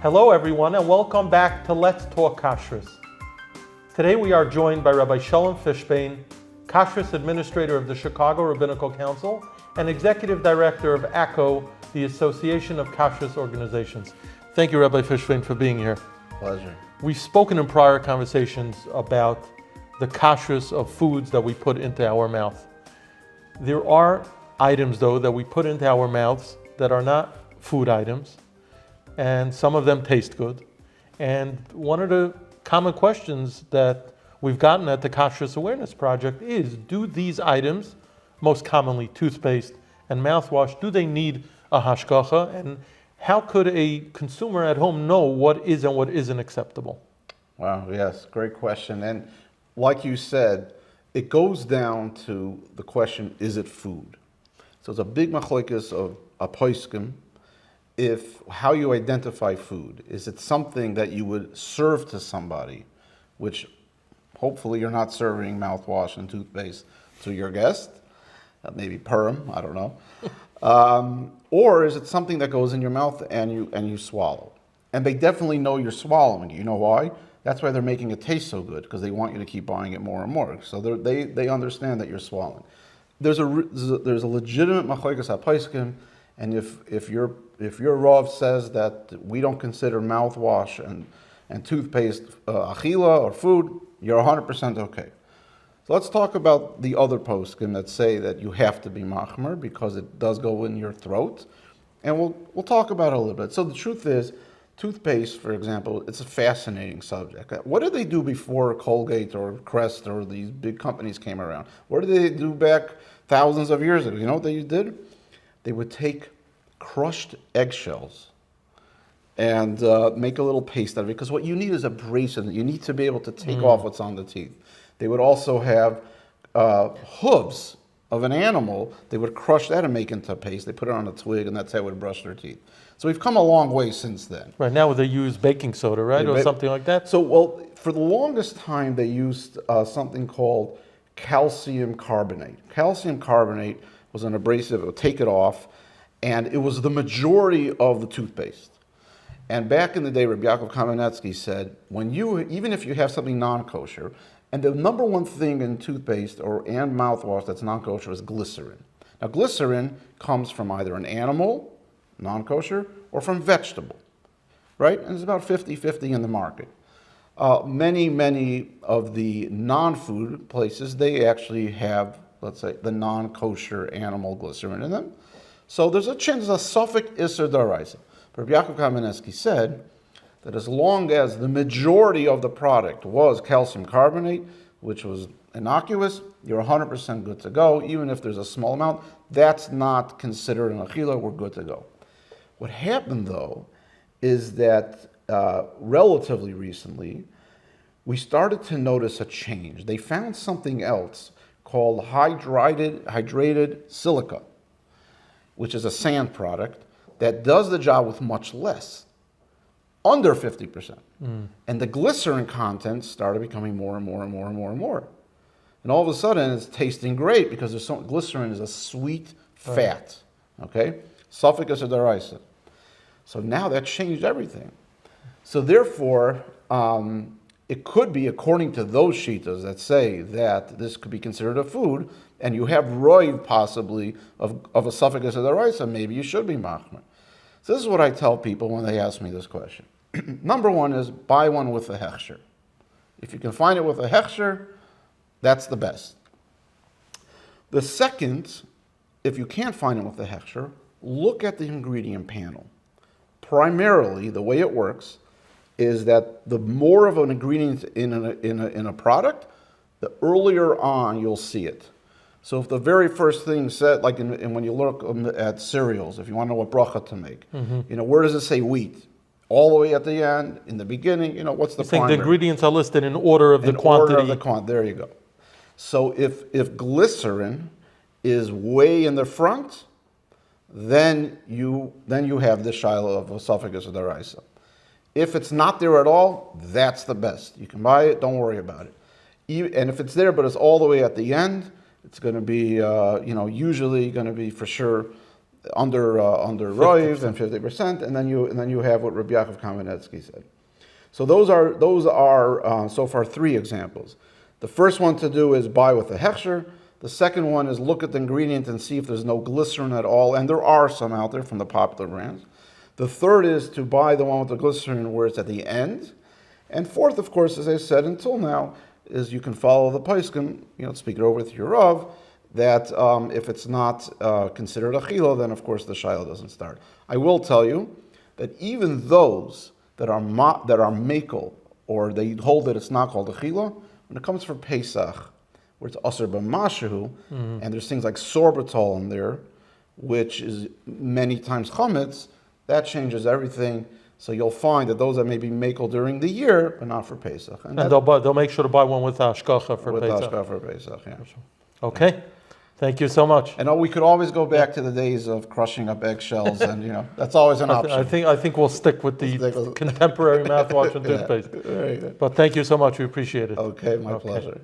Hello everyone and welcome back to Let's Talk Kashrus. Today we are joined by Rabbi Sholem Fishbane, Kashrus Administrator of the Chicago Rabbinical Council and Executive Director of ACO, the Association of Kashrus Organizations. Thank you, Rabbi Fishbane, for being here. Pleasure. We've spoken in prior conversations about the kashrus of foods that we put into our mouth. There are items, though, that we put into our mouths that are not food items, and some of them taste good. And one of the common questions that we've gotten at the Kashrus Awareness Project is, do these items, most commonly toothpaste and mouthwash, do they need a hashgacha? And how could a consumer at home know what is and what isn't acceptable? Wow, yes, great question. And like you said, it goes down to the question, is it food? So it's a big machlokes of a poskim, how you identify food. Is it something that you would serve to somebody, which hopefully you're not serving mouthwash and toothpaste to your guest, maybe Purim, I don't know. Or is it something that goes in your mouth and you swallow? And they definitely know you're swallowing it. You know why? That's why they're making it taste so good, because they want you to keep buying it more and more. So they understand that you're swallowing. There's a legitimate machlokes haposkim, and if your Rav says that we don't consider mouthwash and toothpaste achila or food, you're 100% okay. So let's talk about the other poskim that say that you have to be machmer because it does go in your throat, and we'll talk about it a little bit. So the truth is, toothpaste, for example, it's a fascinating subject. What did they do before Colgate or Crest or these big companies came around? What did they do back thousands of years ago? You know what they did? They would take crushed eggshells and make a little paste out of it, because what you need is abrasive. You need to be able to take off what's on the teeth. They would also have hooves of an animal. They would crush that and make into paste. They put it on a twig, and that's how they would brush their teeth. So we've come a long way since then. Right, now they use baking soda, right, or something like that? So, well, for the longest time, they used something called calcium carbonate. Calcium carbonate was an abrasive. It would take it off, and it was the majority of the toothpaste. And back in the day, Rabbi Kamenetsky said, even if you have something non-kosher, and the number one thing in toothpaste and mouthwash that's non-kosher is glycerin. Now, glycerin comes from either an animal, non-kosher, or from vegetable, right? And it's about 50-50 in the market. Many of the non-food places, they actually have, let's say, the non-kosher animal glycerin in them. So there's a chance, a suffix iser daraisa. But Rabbi Kamenetsky said that as long as the majority of the product was calcium carbonate, which was innocuous, you're 100% good to go. Even if there's a small amount, that's not considered an achila, we're good to go. What happened, though, is that relatively recently, we started to notice a change. They found something else called hydrated silica, which is a sand product that does the job with much less, under 50%. And the glycerin content started becoming more and more and more and more and more. And all of a sudden, it's tasting great because glycerin is a sweet fat, okay? Suffix is a deraisa. So now that changed everything. So therefore, it could be, according to those shitas that say that this could be considered a food, and you have roiv possibly of a suffix is a deraisa, maybe you should be machmer. So this is what I tell people when they ask me this question. Number one is buy one with a Hechsher. If you can find it with a Hechsher, that's the best. The second, if you can't find it with a Hechsher, look at the ingredient panel. Primarily, the way it works is that the more of an ingredient in a product, the earlier on you'll see it. So if the very first thing said, like when you look at cereals, if you want to know what bracha to make, where does it say wheat? All the way at the end, in the beginning, what's the primary? The ingredients are listed in order of the quantity. Order of the quantity, there you go. So if glycerin is way in the front, then you have the shiloh of esophagus or deraisa. If it's not there at all, that's the best. You can buy it, don't worry about it. And if it's there but it's all the way at the end, it's going to be, usually going to be for sure under Roiv and 50%, and then you have what Rabbi Yaakov Kamenetsky said. So those are so far 3 examples. The first one to do is buy with the Hechsher. The second one is look at the ingredient and see if there's no glycerin at all, and there are some out there from the popular brands. The third is to buy the one with the glycerin where it's at the end. And fourth, of course, as I said until now, is you can follow the Paiskim, speak it over with your Rav, that if it's not considered achila, then of course the shaila doesn't start. I will tell you that even those that are mekel, or they hold that it's not called achila, when it comes for Pesach, where it's aser b'mashu, and there's things like sorbitol in there, which is many times chametz, that changes everything. So you'll find that those that may be mekel during the year, but not for Pesach. And they'll make sure to buy one with hashgacha for Pesach. With hashgacha for Pesach, yeah. Okay. Thank you so much. And we could always go back to the days of crushing up eggshells, and that's always an option. I think we'll stick with the contemporary mouthwash and toothpaste. Very good. But thank you so much. We appreciate it. Okay, my pleasure.